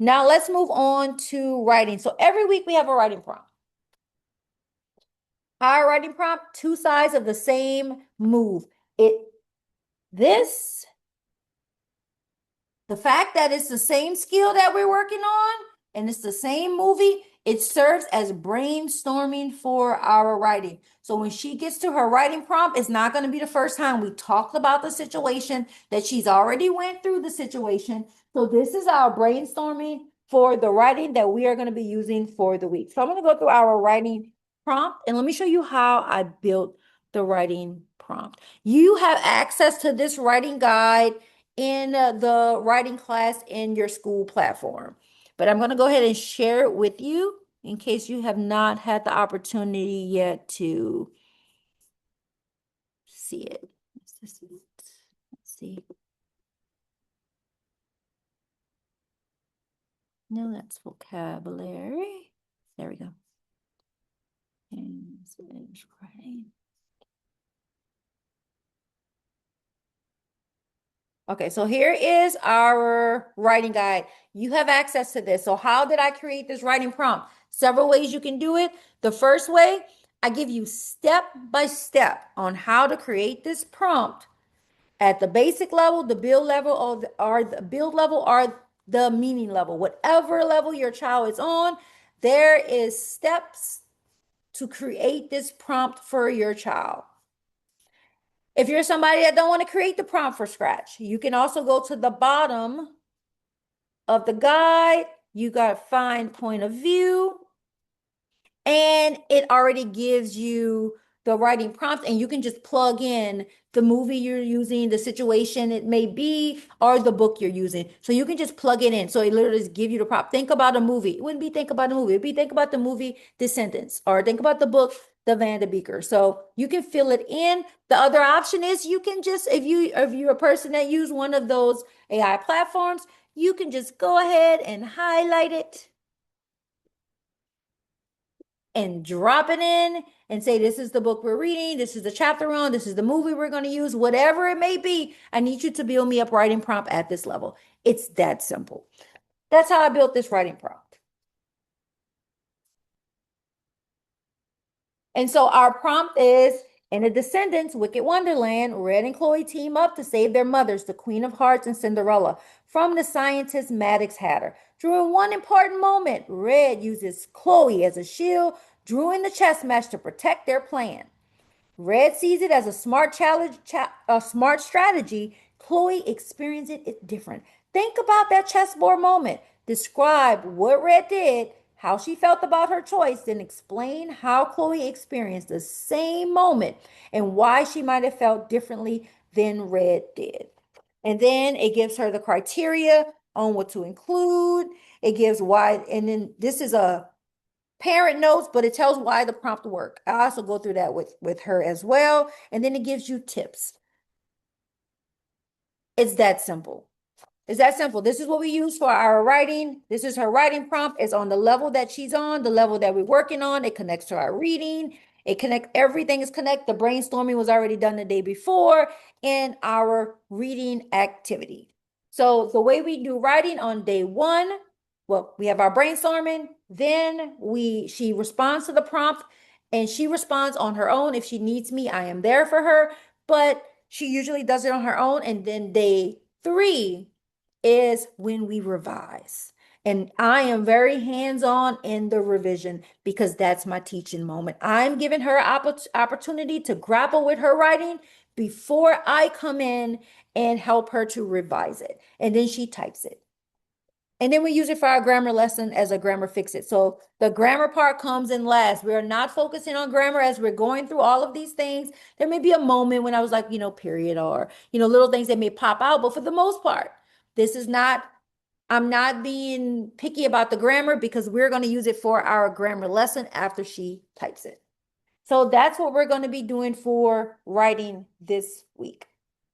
Now let's move on to writing. So every week we have a writing prompt. Our writing prompt, two sides of the same move. This The fact that it's the same skill that we're working on and it's the same movie, it serves as brainstorming for our writing. So when she gets to her writing prompt, it's not going to be the first time we talked about the situation, that she's already went through the situation. So this is our brainstorming for the writing that we are going to be using for the week. So I'm going to go through our writing prompt and let me show you how I built the writing prompt. You have access to this writing guide in the writing class in your school platform. But I'm going to go ahead and share it with you in case you have not had the opportunity yet to see it. Let's see. No, that's vocabulary. There we go. And writing. Okay, so here is our writing guide. You have access to this. So how did I create this writing prompt? Several ways you can do it. The first way, I give you step by step on how to create this prompt at the basic level, the build level, or the build level, or the meaning level. Whatever level your child is on, there is steps to create this prompt for your child. If you're somebody that don't want to create the prompt from scratch, you can also go to the bottom of the guide. You got find point of view, and it already gives you the writing prompt, and you can just plug in the movie you're using, the situation it may be, or the book you're using. So you can just plug it in. So it literally just give you the prompt. Think about a movie. It wouldn't be think about a movie. It'd be think about the movie Descendants, or think about the book The Van de Beeker. So you can fill it in. The other option is you can just, if you're a person that use one of those AI platforms, you can just go ahead and highlight it and drop it in and say, this is the book we're reading, this is the chapter on, this is the movie we're going to use, whatever it may be. I need you to build me up writing prompt at this level. It's that simple. That's how I built this writing prompt. And so our prompt is, in the Descendants, Wicked Wonderland, Red and Chloe team up to save their mothers, the Queen of Hearts and Cinderella, from the scientist Maddox Hatter. During one important moment, Red uses Chloe as a shield, drawing the chess match to protect their plan. Red sees it as a smart challenge, a smart strategy. Chloe experiences it different. Think about that chessboard moment. Describe what Red did, how she felt about her choice, then explain how Chloe experienced the same moment and why she might have felt differently than Red did. And then it gives her the criteria on what to include. It gives why, and then this is a parent notes, but it tells why the prompt work. I also go through that with her as well. And then it gives you tips. It's that simple. It's that simple. This is what we use for our writing. This is her writing prompt. It's on the level that she's on, the level that we're working on. It connects to our reading. It connects, everything is connected. The brainstorming was already done the day before in our reading activity. So the way we do writing on day one, well, we have our brainstorming, then she responds to the prompt and she responds on her own. If she needs me, I am there for her, but she usually does it on her own. And then day three is when we revise. And I am very hands-on in the revision because that's my teaching moment. I'm giving her opportunity to grapple with her writing before I come in and help her to revise it. And then she types it. And then we use it for our grammar lesson as a grammar fix-it. So the grammar part comes in last. We are not focusing on grammar as we're going through all of these things. There may be a moment when I was like, period, or, little things that may pop out. But for the most part, I'm not being picky about the grammar because we're going to use it for our grammar lesson after she types it. So that's what we're going to be doing for writing this week.